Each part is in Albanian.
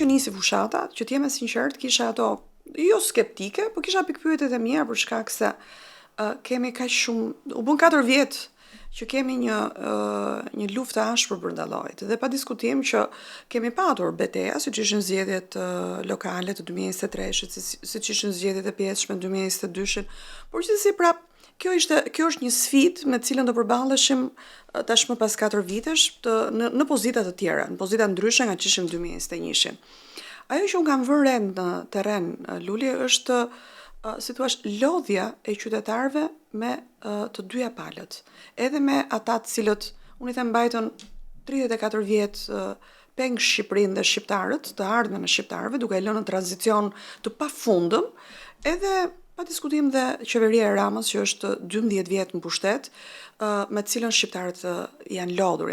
që nisi fushata, që t'jem e sinqert, kisha ato jo skeptike, po kisha pikpyetjet e mia për shkak se kemi kaq shumë, u bën 4 vjet që kemi një luftë të ashpër brenda llojit. Dhe pa diskutim që kemi patur betejë, siç ishin zgjedhjet lokale të 2023-shit, siç ishin zgjedhjet e pjesshme të 2022-shit, por gjithsesi prap kjo është një sfidë me të cilën do përballeshim tashmë pas 4 vitesh në pozita të tjera, në pozita ndryshe nga që ishim 2021-shin. Ajo që unë kam vënë re në terren, Luli, është si thua, lodhja e qytetarëve me të dyja palët. Edhe me ata të cilët unë i them mbajtën 34 vjet peng Shqipërinë dhe shqiptarët, të ardhmen e shqiptarëve, duke e lënë në tranzicion të pafundëm, edhe pa diskutim dhe qeveria e Ramës që është 12 vjet në pushtet, me të cilën shqiptarët janë lodhur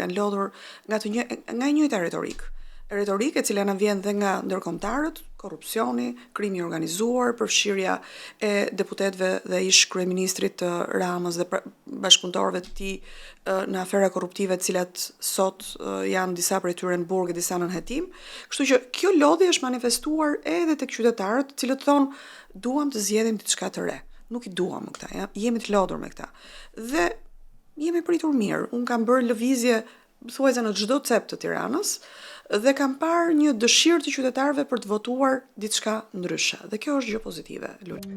nga e njëjta retorikë e cila na vjen dhe nga ndërkombëtarët, korrupsioni, krimi i organizuar, përfshirja e deputetëve dhe ish kryeministrit Ramës dhe bashkëpunëtorëve të tij në afera korruptive, të cilat sot janë disa prej tyre në burg e disa në hetim. Kështu që kjo lodhje është manifestuar edhe tek qytetarët, të cilët thonë duam të zgjedhim diçka të re. Nuk i duam më këta, ja? Jemi të lodhur me këta. Dhe jemi pritur mirë. Unë kam bërë lëvizje thuajse në çdo cep të Tiranës dhe kam parë një dëshirë të qytetarëve për të votuar diçka ndryshe. Dhe kjo është gjë pozitive, Luli.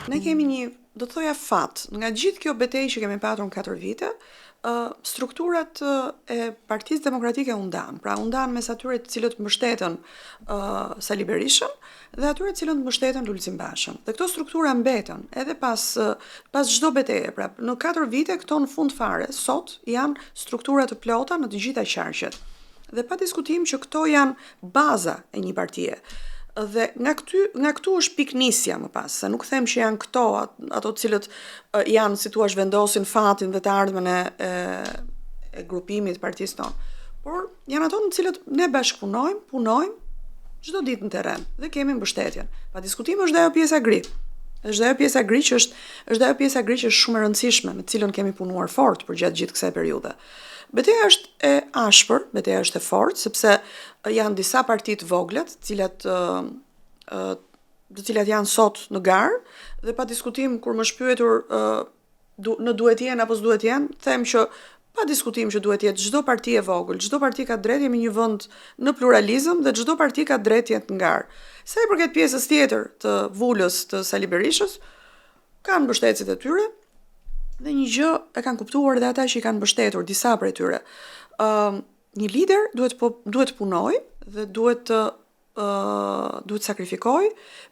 Ne kemi një, do të thoja, fat. Nga gjithë kjo betejë që kemi patur në 4 vite, strukturat e Partisë Demokratike u ndan. Pra u ndan mes atyre të cilët mbështeten Sali Berishën dhe atyre të cilët mbështeten Lulzim Bashën. Dhe këto struktura mbeten edhe pas çdo betejë. Pra në 4 vite këto në fund fare sot janë struktura të plota në të gjitha qarqet. Dhe pa diskutim që këto janë baza e një partie. Dhe nga këtu është piknisja më pas, se nuk them që janë këto ato të cilët janë, si thua, vendosin fatin dhe të ardhmen e grupimit të partisë tonë. Por janë ato në të cilët ne bashkëpunojmë, punojmë çdo ditë në terren dhe kemi mbështetjen. Pa diskutim është ajo pjesa gri. Është ajo pjesa gri që është shumë e rëndësishme, me të cilën kemi punuar fort për gjatë gjithë kësaj periudhe. Betejë është e ashpër, betejë është e fortë, sepse janë disa parti të vogla, të cilat janë sot në garë, dhe pa diskutim kur më shpyetur në duhet jenë apo s'duhet jenë, them që pa diskutim që duhet jetë çdo parti e vogël, çdo parti ka drejt, jemi një vend në pluralizëm dhe çdo parti ka drejt jetë në garë. Sa i përket pjesës tjetër të vulës të Sali Berishës, kanë mbështetësit e tyre, dhe një gjë e kanë kuptuar dhe ata që i kanë mbështetur, disa prej tyre. Një lider duhet punoj dhe duhet sakrifikoj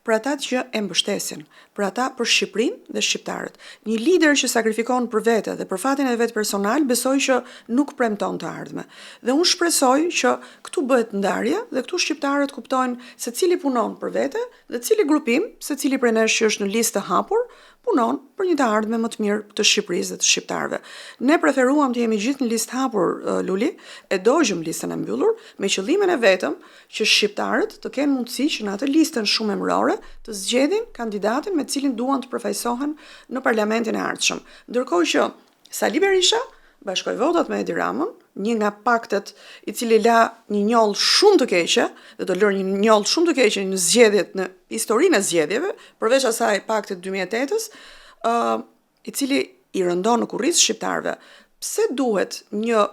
për ata që e mbështesin, për ata, për Shqipërinë dhe shqiptarët. Një lider që sakrifikon për vete dhe për fatin e vet personal, besoj që nuk premton të ardhme. Dhe unë shpresoj që këtu bëhet ndarje dhe këtu shqiptarët kuptojnë se cili punon për vete dhe cili grupim, se cili prej nesh që është në listë të hapur, punon për një të ardhme më të mirë të Shqipërisë dhe të shqiptarëve. Ne preferuam të jemi gjithë në listë hapur, Luli, e dojgjëm listën e mbyllur, me qëllimin e vetëm që shqiptarët të kenë mundësi që në atë listën shumë emërore të zgjedhin kandidatin me cilin duan të përfaqësohen në parlamentin e ardhshëm. Ndërkohë që Sali Berisha bashkoi votat me Edi Ramën, një nga paktet i cili la një njoll shumë të keqe, dhe do lërë një njoll shumë të keqe në zgjedhjet, në historinë e zgjedhjeve, përveç asaj paktit 2008-s, i cili i rëndon në kurriz shqiptarëve. Pse duhet një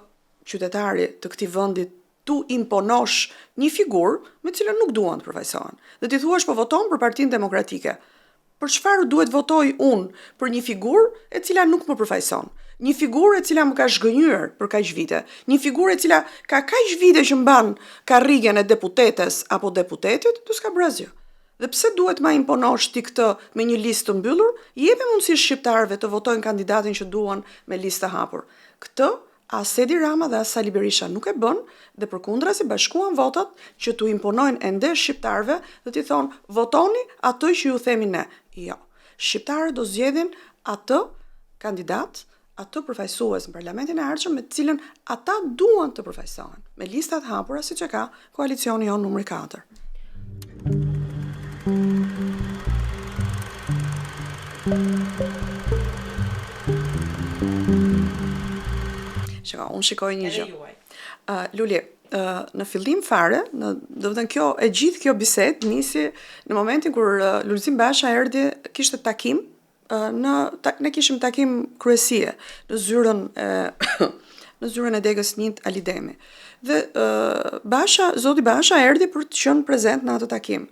qytetari të këtij vendi tu imponosh një figurë me cilën nuk duan të përfaqësohen? Dhe ti thuash po voton për Partinë Demokratike. Për çfarë duhet votoj unë për një figurë e cila nuk më përfaqëson? Një figurë e cila më ka zhgënjur për kaq vite, një figurë e cila ka kaq vite që mban karrigen e deputetes apo deputetit, do s'ka brazgjë. Dhe pse duhet ma imponosh ti këtë me një listë të mbyllur? Jepi mundësi shqiptarëve të votojnë kandidatin që duan me listë të hapur. Këtë as Edi Rama dhe as Sali Berisha nuk e bën, dhe përkundrazi bashkuan votat që tu imponojnë ende shqiptarëve dhe t'i thonë votoni atë që ju themi ne. Jo. Shqiptarët do zgjedhin atë kandidat, atë përfaqësues në parlamentin e ardhshëm me të cilën ata duan të përfaqësohen, me listat hapura siç e ka koalicioni jon numri 4. Unë shikoj një gjë. Edhe juaj. Luli, në fillim fare, do të thënë gjithë kjo bisedë nisi në momentin kur Lulzim Basha erdhi, kishte takim ne kishim takim kryesie në zyrën në zyrën e degës njët Alidemi. Dhe zoti Basha erdhi për të qenë prezent në atë takim.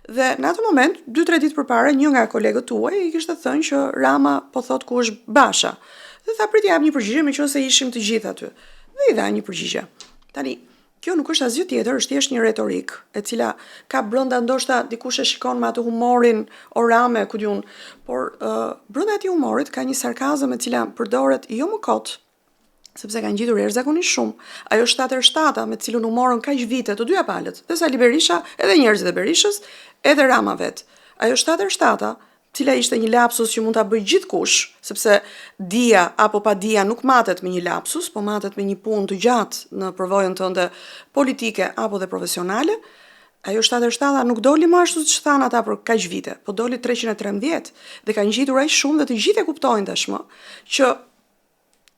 Dhe në atë moment, 2-3 ditë përpara, një nga kolegët tuaj i kishte thënë që Rama po thot ku është Basha. Dhe tha prit jap një përgjigje meqense ishim të gjithë aty. Dhe i dha një përgjigje. Tani, kjo nuk është asgjë tjetër, është thjesht një retorik, e cila ka brenda ndoshta dikush e shikon me atë humorin orame, ku diun, por brenda atij humorit ka një sarkazëm e cila përdoret jo më kot, sepse kanë gjetur jashtëzakonisht shumë. Ajo 7-7 me cilën u morën kaq vite të dyja palët, dhe Sali Berisha, edhe njerëzit e Berishës, edhe Rama vet. Ajo 7-7, cila ishte një lapsus që mund ta bëj gjithkush, sepse dia apo pa dia nuk matet me një lapsus, po matet me një punë të gjatë në përvojën tënde politike apo dhe profesionale. Ajo 7-7 nuk doli më ashtu siç thanë ata për kaq vite, po doli 313 dhe kanë ngjitur aq shumë dhe të gjithë e kuptojnë tashmë që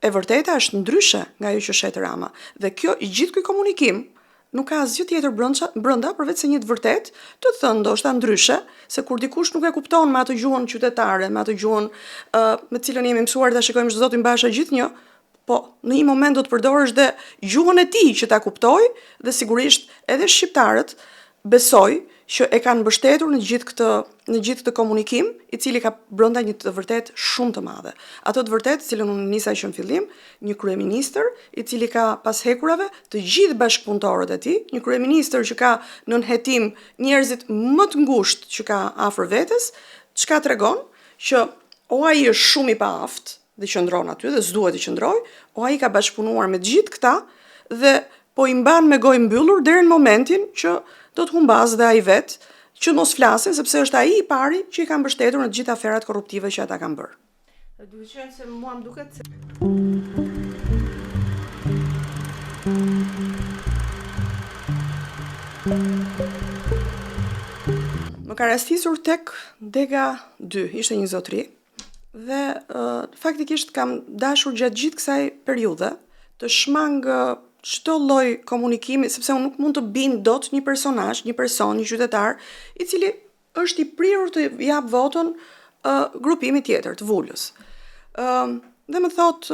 e vërteta është ndryshe nga ajo që shet Rama. Dhe gjithë ky komunikim nuk ka asgjë tjetër brenda përveç se një të vërtet të thënë ndoshta ndryshe, se kur dikush nuk e kupton me atë gjuhën qytetare, me atë gjuhën me cilën jemi mësuar ta shikojmë zotin Basha gjithnjë, po në një moment do të përdorësh dhe gjuhën e tij që ta kuptoj dhe sigurisht edhe shqiptarët besoj që e kanë mbështetur në gjithë këtë komunikim, i cili ka brenda një të vërtet shumë të madhe. Ato të vërtet, cilën unë nisa që në fillim, një kryeministër, i cili ka pas hekurave të gjithë bashkëpunëtorët e tij, një kryeministër që ka nën hetim njerëzit më të ngushtë që ka afër vetes, çka tregon që o ai është shumë i paaft dhe qëndron aty dhe s'duhet të qëndrojë, o ai ka bashkëpunuar me të gjithë këta dhe po i mban me gojë mbyllur deri në momentin që do të humbas dhe ai vet, që mos flasin sepse është ai i pari që i ka mbështetur në të gjitha aferat korruptive që ata kanë bërë. Duhet të thënë se mua më duket se më ka rastisur tek Dega 2, ishte një zotëri, dhe faktikisht kam dashur gjatë gjithë kësaj periudhe të shmang çdo lloj komunikimi, sepse unë nuk mund të bind dot një personazh, një person, një qytetar, i cili është i prirur të jap votën grupimit tjetër, të vulës. Dhe më thot,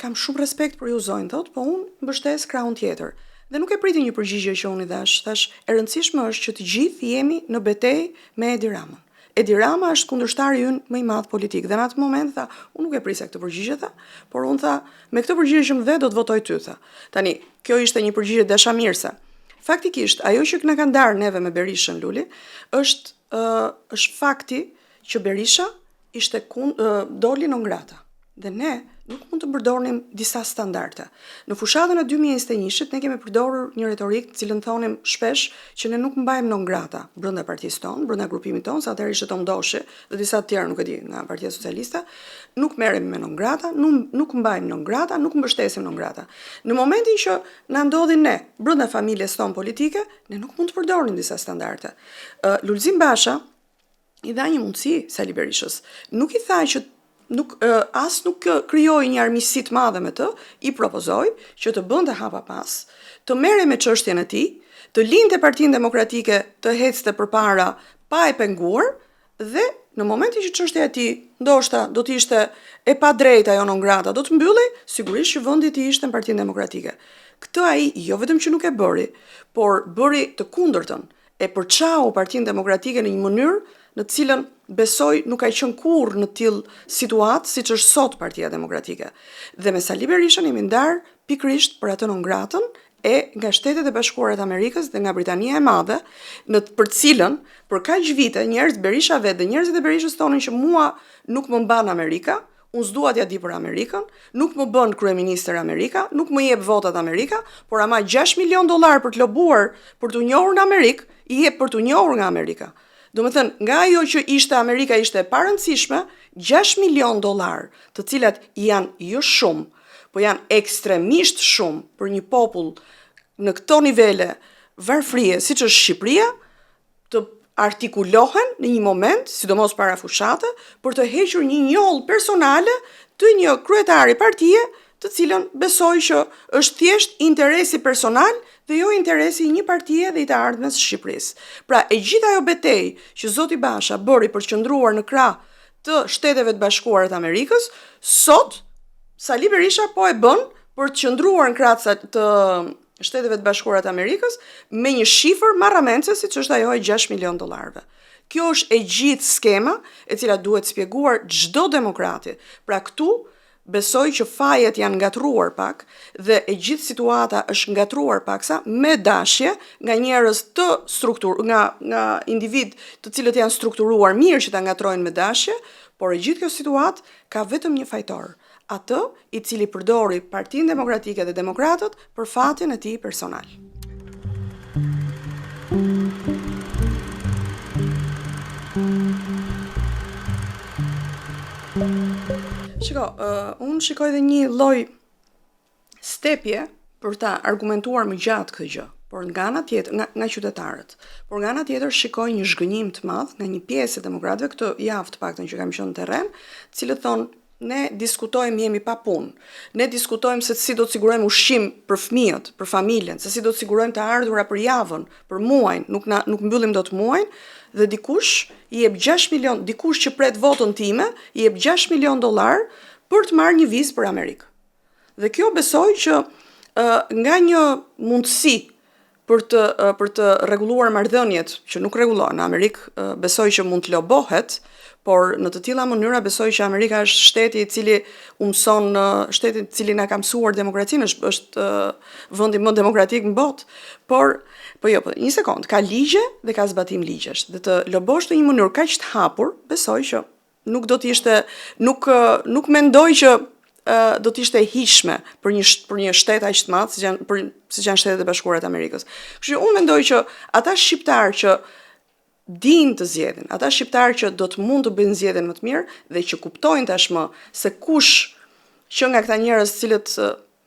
kam shumë respekt për ju zonjë, thot, po unë mbështes krahun tjetër. Dhe nuk e priti një përgjigje që unë i thash, e rëndësishme është që të gjithë jemi në betejë me Edi Ramën. Edi Rama është kundërshtari ynë më i madh politik. Dhe në atë moment tha, unë nuk e prisja këtë përgjigje, por unë tha, me këtë përgjigje që më dhe do të votoj ty, tha. Tani, kjo ishte një përgjigje dashamirëse. Faktikisht, ajo që na ka ndarë neve me Berishën, Luli, është fakti që Berisha ishte doli non grata. Dhe ne nuk mund të përdornim disa standarde. Në fushatën e 2021-shit ne kemi përdorur një retorik të cilën thonim shpesh që ne nuk mbajmë non grata brenda partisë tonë, brenda grupimit tonë, sa atëherë ishte Tom Doshi dhe disa të tjerë nuk e di nga Partia Socialiste, nuk merremi me non grata, nuk mbajmë non grata, nuk mbështesim non grata. Në momentin që na ndodhin ne brenda familjes tonë politike, ne nuk mund të përdornim disa standarde. Lulzim Basha i dha një mundësi Sali Berishës. Nuk i tha që nuk krijoi një armiqësi të madhe me të, i propozoi që të bënte hapa pas, të merrej me çështjen e tij, të linte Partinë Demokratike të ecte përpara pa e penguar dhe në momentin që çështja e tij ndoshta do të ishte e padrejtë ajo non grata, do të mbyllej, sigurisht që vendi i tij ishte në Partinë Demokratike. Këtë ai jo vetëm që nuk e bëri, por bëri të kundërtën. E përçau Partinë Demokratike në një mënyrë në të cilën besoj nuk ka qenë kurrë në tillë situatë siç është sot Partia Demokratike. Dhe me Sali Berishën jemi ndarë pikërisht për atë non gratën e nga Shtetet e Bashkuara të Amerikës dhe nga Britania e Madhe, për cilën për kaq vite njerëz Berisha vetë dhe njerëzit e Berishës thonin që mua nuk më mban Amerika, unë s'dua t'ja di për Amerikën, nuk më bën kryeministër Amerika, nuk më jep votat Amerika, por ama $6 milion për të lobuar për t'u njohur në Amerikë, i jep për t'u njohur nga Amerika. Do më thënë, nga ajo që ishte Amerika ishte e parëndësishme, $6 milion, të cilat janë jo shumë, po janë ekstremisht shumë për një popull në këto nivele varfrie, si që është Shqipëria, të artikulohen në një moment, sidomos para fushate, për të hequr një njollë personale të një kryetari partie, të cilën besoj që është thjesht interesi personal dhe jo interesi i një partie dhe i të ardhmes së Shqipërisë. Pra, e gjithë ajo betejë që zoti Basha bëri për të qëndruar në krah të Shteteve të Bashkuara të Amerikës, sot Sali Berisha po e bën për të qëndruar në krah të Shteteve të Bashkuara të Amerikës me një shifër marramendse siç është ajo e 6 milion dollarëve. Kjo është e gjithë skema e cila duhet spjeguar çdo demokrati. Pra këtu besoj që fajet janë ngatruar pak dhe e gjithë situata është ngatruar paksa me dashje nga njerëz të nga individ të cilët janë strukturuar mirë që ta ngatrojnë me dashje, por e gjithë kjo situatë ka vetëm një fajtor, atë i cili përdori Partinë Demokratike dhe Demokratët për fatin e tij personal. Shiko, unë shikoj dhe një lloj stepje për ta argumentuar më gjatë këtë gjë, por nga ana tjetër, nga qytetarët. Por nga ana tjetër shikoj një zhgënjim të madh nga një pjesë e demokratëve këtë javë të paktën që kam qenë në terren, të cilët thonë ne diskutojmë jemi pa punë. Ne diskutojmë se si do të sigurojmë ushqim për fëmijët, për familjen, se si do të sigurojmë të ardhurat për javën, për muajin, nuk mbyllim dot muajin, dhe dikush i jep 6 milion, dikush që pret votën time, i jep 6 milion dollar për të marrë një vizë për Amerikë. Dhe kjo besoj që nga një mundësi për të rregulluar marrëdhëniet që nuk rregullohen në Amerikë, besoj që mund të lobohet, por në të tilla mënyra besoj që Amerika është shteti i cili mëson, shteti i cili na ka mësuar demokracinë, është vendi më demokratik në botë, po jo, një sekond, ka ligje dhe ka zbatim ligjesh. Dhe të lobosh në një mënyrë kaq të hapur, besoj që nuk do të ishte, nuk mendoj që do të ishte e hijshme për një shtet aq të madh siç janë Shtetet e Bashkuara të Amerikës. Kështu që unë mendoj që ata shqiptarë që dinë të zgjedhin, ata shqiptarë që do të mund të bëjnë zgjedhjen më të mirë dhe që kuptojnë tashmë se kush që nga këta njerëz cilët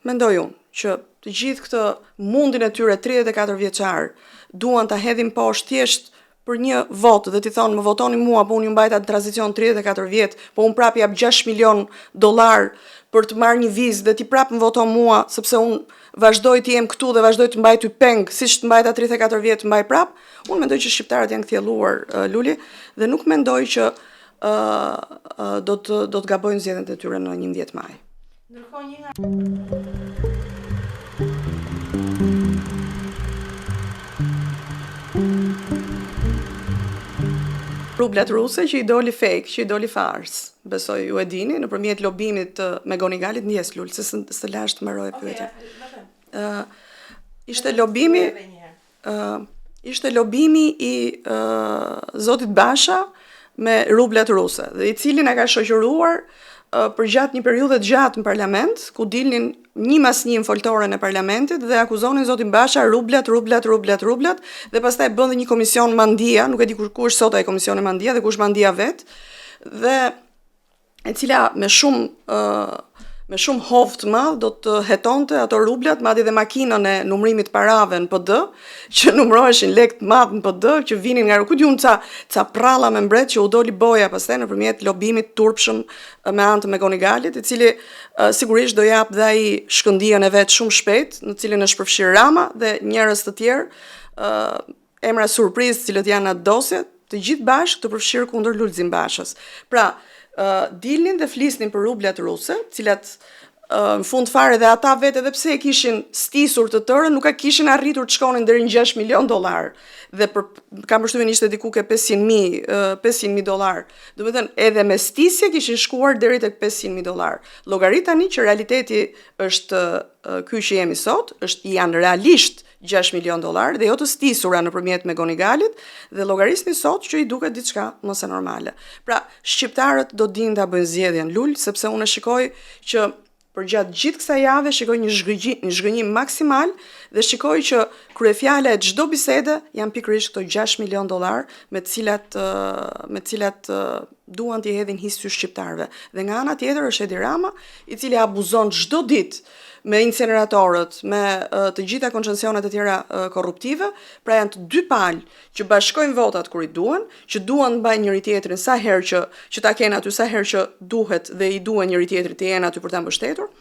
mendoj unë që të gjithë këtë mundin e tyre 34 vjeçar duan ta hedhin poshtë thjesht për një votë dhe t'i thonë më votoni mua, po unë ju mbajta në tranzicion 34 vjet, po unë prap jap 6 milion dollar për të marrë një vizë dhe ti prap më voton mua sepse unë vazhdoj të jem këtu dhe vazhdoj të mbaj ty peng, siç të mbajta 34 vjet të mbaj prap. Unë mendoj që shqiptarët janë kthjelluar, Luli, dhe nuk mendoj që do të gabojnë zgjedhjet e tyre në 11 maj. Ndërkohë një nga rublat ruse që i doli fake, që i doli fars. Besoj ju e dini, nëpërmjet lobimit me Gonigalit, ndjes Lul, se së lash të mbaroj pyetjen. Ishte lobimi i zotit Basha me rublat ruse, dhe i cili na ka shoqëruar për gjatë një periudhe të gjatë në parlament, ku dilnin një mas një në foltoren e parlamentit dhe akuzonin zotin Basha rublat, dhe pastaj bën dhe një komision Mandia, nuk e di ku është sot ai komisioni Mandia dhe ku është Mandia vet, dhe e cila me shumë hovë të madh do të hetonte ato rublat, madje dhe makinën e numërimit parave në PD, që numëroheshin lek të madh në PD, që vinin nga ku diun ca pralla me mbret që u doli boja pastaj nëpërmjet lobimit turpshëm me anë të Megonigalit, i cili sigurisht do jap dhe ai shkëndijën e vet shumë shpejt, në cilin është përfshirë Rama dhe njerëz të tjerë, emra surprizë të cilët janë atë dosje, të gjithë bashkë të përfshirë kundër Lulzim Bashës. Pra, dilnin dhe flisnin për rublat ruse, cilat në fund fare dhe ata vetë edhe pse e kishin stisur të tërë, nuk kishin arritur të shkonin deri në 6 milion dollar. Dhe kam përshtypjen ishte diku ke 500.000 dollar. Do të thënë edhe me stisje kishin shkuar deri tek 500.000 dollar. Llogarit tani që realiteti është ky që jemi sot, janë realisht 6 milion dollar dhe jo të stisura nëpërmjet Megonigalit, dhe llogarisni sot që i duket diçka mos e normale. Pra, shqiptarët do dinë ta bëjnë zgjedhjen Lul, sepse unë shikoj që përgjatë gjithë kësaj jave shikoj një zhgënjim maksimal dhe shikoj që kryefjala e çdo bisede janë pikërisht këto 6 milion dollar me të cilat duan t'i hedhin histy shqiptarëve. Dhe nga ana tjetër është Edi Rama, i cili abuzon çdo ditë me incineratorët, me të gjitha koncesionet e tjera korruptive, pra janë të dy palë që bashkojnë votat kur i duan, që duan të mbajnë njëri tjetrin sa herë që ta kenë aty, sa herë që duhet dhe i duan njëri tjetrit të jenë aty për ta mbështetur.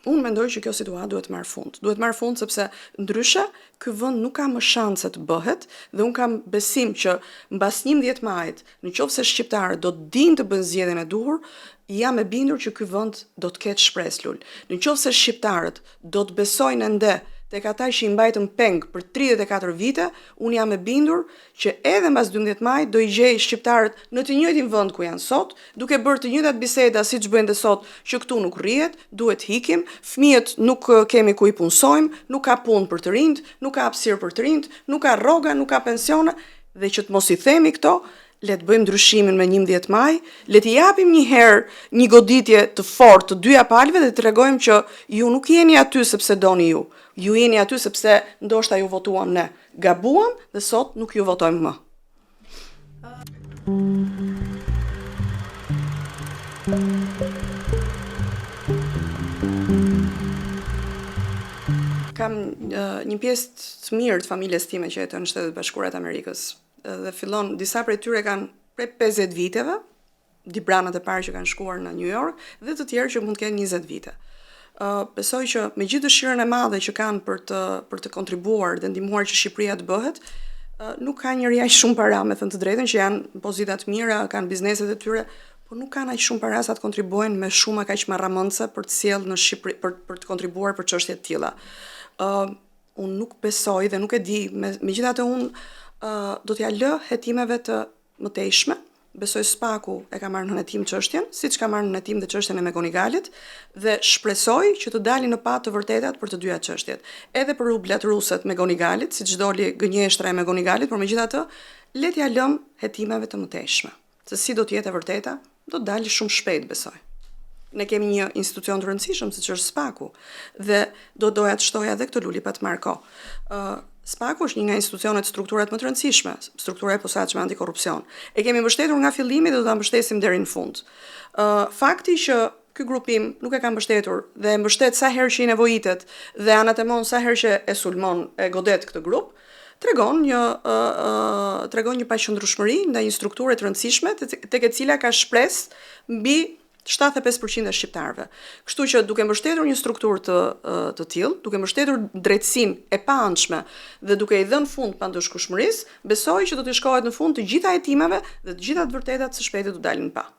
Unë mendoj që kjo situatë duhet marrë fund. Duhet marrë fund sepse ndryshe ky vend nuk ka më shanse të bëhet dhe unë kam besim që mbas 11 majit, nëse shqiptarët do të dinë të bëjnë zgjedhjen e duhur, jam e bindur që ky vend do të ketë shpresë lul. Nëse shqiptarët do të besojnë ende tek ata që i mbajtën peng për 34 vite, unë jam e bindur që edhe mbas 12 majit do i gjej shqiptarët në të njëjtin vend ku janë sot, duke bërë të njëjtat biseda siç bëjnë dhe sot, që këtu nuk rrihet, duhet hikim, fëmijët nuk kemi ku i punsojmë, nuk ka punë për të rinjt, nuk ka hapësirë për të rinjt, nuk ka rroga, nuk ka pensione, dhe që të mos i themi këto, le të bëjmë ndryshimin me 11 maj, le të japim një herë një goditje të fortë të dyja palëve dhe të tregojmë që ju nuk jeni aty sepse doni ju. Ju jeni aty sepse ndoshta ju votuam ne. Gabuam dhe sot nuk ju votojmë më. Kam një pjesë të mirë të familjes time që jeton në Shtetet Bashkuara të Amerikës. Dhe fillon, disa prej tyre kanë prej 50 viteve, dibranët e parë që kanë shkuar në New York, dhe të tjerë që mund të kenë 20 vite. Besoj që me gjithë dëshirën e madhe që kanë për të kontribuar dhe ndihmuar që Shqipëria të bëhet, nuk ka njëri aq shumë para, me thënë të drejtën, që janë në pozita të mira, kanë bizneset e tyre, por nuk kanë aq shumë para sa të kontribuojnë me shuma kaq marramëndse për të sjellë në Shqipëri, për të kontribuar për çështje të tilla. Unë nuk besoj dhe nuk e di, megjithatë unë do t'ja lë hetimeve të mëtejshme. Besoj Spaku e ka marrë në hetim çështjen, siç ka marrë në hetim dhe çështjen e Megonigalit, dhe shpresoj që të dalin në pat të vërtetat për të dyja çështjet. Edhe për rublat ruse të Megonigalit, siç doli gënjeshtra e Megonigalit, por megjithatë, le t'ja lëm hetimeve të mëtejshme. Se si do të jetë e vërteta, do të dalë shumë shpejt, besoj. Ne kemi një institucion të rëndësishëm, siç është Spaku, dhe doja të shtoja edhe këtë Luli pa të marrë kohë. Spaku është një nga institucionet strukturat më të rëndësishme, struktura e posaçme antikorrupsion. E kemi mbështetur nga fillimi dhe do ta mbështesim deri në fund. Fakti që ky grupim nuk e ka mbështetur dhe e mbështet sa herë që i nevojitet dhe anatemon sa herë që e sulmon, e godet këtë grup, tregon një paqëndrueshmëri ndaj një strukture të rëndësishme tek e cila ka shpresë mbi 75% e shqiptarëve. Kështu që duke mbështetur një strukturë të tillë, duke mbështetur drejtësinë e paanshme dhe duke i dhënë fund pandëshkueshmërisë, besoj që do të shkohet në fund të gjitha hetimeve dhe të gjitha të vërtetat së shpejti do dalin pa.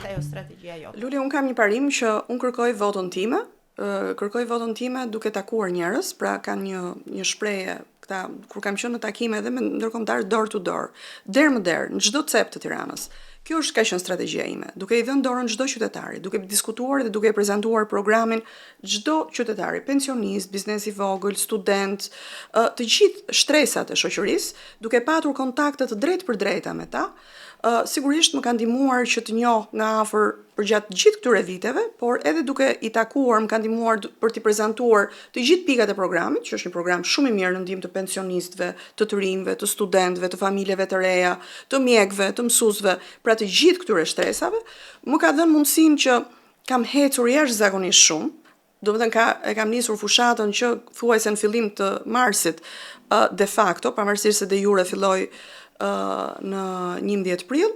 Ajo strategjia jote. Luli, unë kam një parim që unë kërkoj votën time. Kërkoj votën time duke takuar njerëz, pra kanë një shprehje këta kur kam qenë në takime edhe me ndërkombëtar door to door, der më der, në çdo cep të Tiranës. Kjo është ka qenë strategjia ime, duke i dhënë dorën çdo qytetari, duke diskutuar dhe duke prezantuar programin çdo qytetari, pensionist, biznes i vogël, student, të gjithë shtresat e shoqërisë, duke patur kontakte të drejtë për drejta me ta. Sigurisht më ka ndihmuar që të njoh nga afër përgjatë gjithë këtyre viteve, por edhe duke i takuar më ka ndihmuar për t'i prezantuar të gjithë pikat e programit, që është një program shumë i mirë në ndihmë të pensionistëve, të rinjve, të studentëve, të familjeve të reja, të mjekëve, të mësuesve, pra të gjithë këtyre shtresave, më ka dhënë mundësinë që kam hecur jashtëzakonisht shumë. Do të thënë e kam nisur fushatën që thuajse në fillim të marsit de facto, pavarësisht se de jure filloi në 11 prill,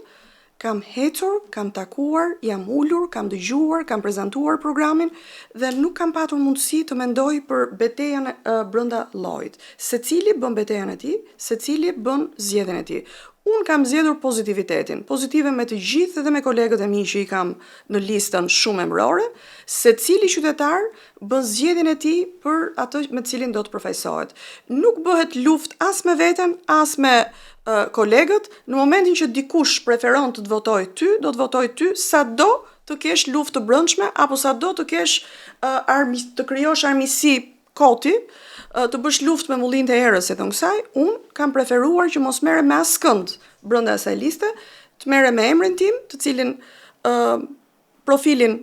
kam hecur, kam takuar, jam ulur, kam dëgjuar, kam prezantuar programin dhe nuk kam patur mundësi të mendoj për betejën brenda llojit. Secili bën betejën e tij, secili bën zgjedhjen e tij. Unë kam zgjedhur pozitivitetin, pozitive me të gjithë dhe me kolegët e mi që i kam në listën shumë emërore, secili qytetar bën zgjedhjen e tij për atë me cilin do të përfaqësohet. Nuk bëhet luftë as me veten, as me kolegët. Në momentin që dikush preferon të votojë ty, do të votojë ty sado të kesh luftë të brendshme apo sado të kesh të krijosh armiqësi koti, të bësh luftë me mullin të erës e të kësaj, unë kam preferuar që mos merrem me askënd brenda asaj liste, të merrem me emrin tim, të cilin profilin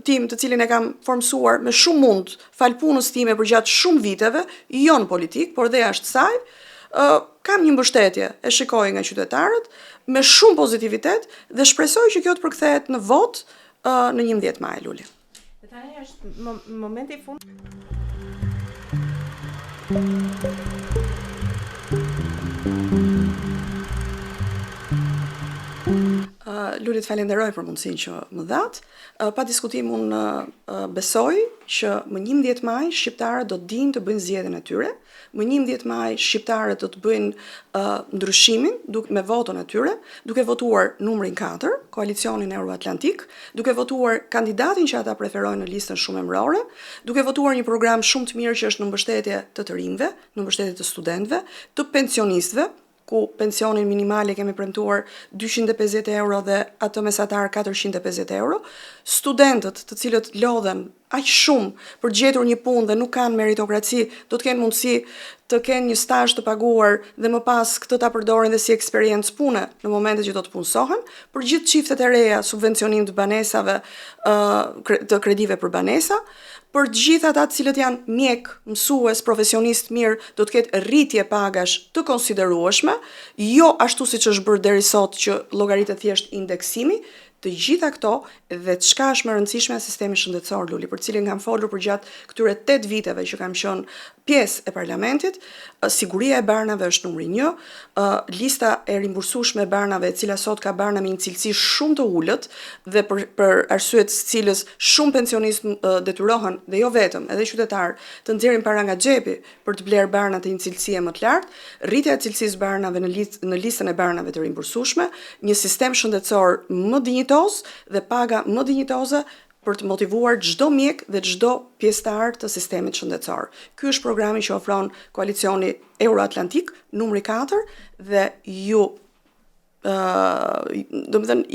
tim të cilin e kam formsuar me shumë mund, fal punës time përgjatë shumë viteve, jo në politik, por dhe jashtë saj, kam një mbështetje, e shikoj nga qytetarët, me shumë pozitivitet dhe shpresoj që kjo të përkthehet në vot në 11 maj, Luli. Dhe tani është momenti i fundit. Luli, të falenderoj për mundësinë që më dhat. Pa diskutim unë besoj që më 11 maj shqiptarët do të dinë të bëjnë zgjedhjen e tyre. Më 11 maj shqiptarët do të bëjnë ndryshimin me votën e tyre, duke votuar numrin 4, koalicionin Euroatlantik, duke votuar kandidatin që ata preferojnë në listën shumë emërore, duke votuar një program shumë të mirë që është në mbështetje të rinjve, në mbështetje të studentëve, të pensionistëve, ku pensionin minimal e kemi premtuar 250 euro dhe atë mesatar 450 euro, studentët të cilët lodhen aq shumë për gjetur një punë dhe nuk kanë meritokraci, do të kenë mundësi të kenë një stazh të paguar dhe më pas këtë ta përdorin dhe si eksperiencë pune në momentet që do të punësohen, për gjithë çiftet e reja subvencionim të banesave, të kredive për banesa, për të gjithë ata të cilët janë mjek, mësues, profesionist mirë, do të ketë rritje pagash të konsiderueshme, jo ashtu siç është bërë deri sot që llogaritet thjesht indeksimi. Të gjitha këto dhe çka është më rëndësishme e sistemi shëndetësor, Luli, për cilin kam folur për gjatë këtyre 8 viteve që kam qenë pjesë e parlamentit, siguria e barnave është numri 1, lista e rimbursueshme e barnave, e cila sot ka barna me një cilësi shumë të ulët dhe për arsye të cilës shumë pensionistë detyrohen dhe jo vetëm, edhe qytetarë, të nxjerrin para nga xhepi për të bler barna të një cilësie më të lartë, rritja e cilësisë barnave në listën e barnave të rimbursueshme, një sistem shëndetësor më dinjitoz dhe paga më dinjitoze për të motivuar çdo mjek dhe çdo pjesëtar të sistemit shëndetësor. Ky është programi që ofron koalicioni Euroatlantik numri 4 dhe ju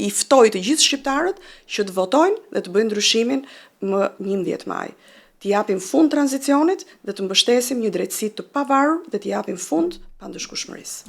i ftoj të gjithë shqiptarët që të votojnë dhe të bëjnë ndryshimin më 11 maj. Të japim fund tranzicionit dhe të mbështesim një drejtësi të pavarur dhe të japim fund pandëshkueshmërisë.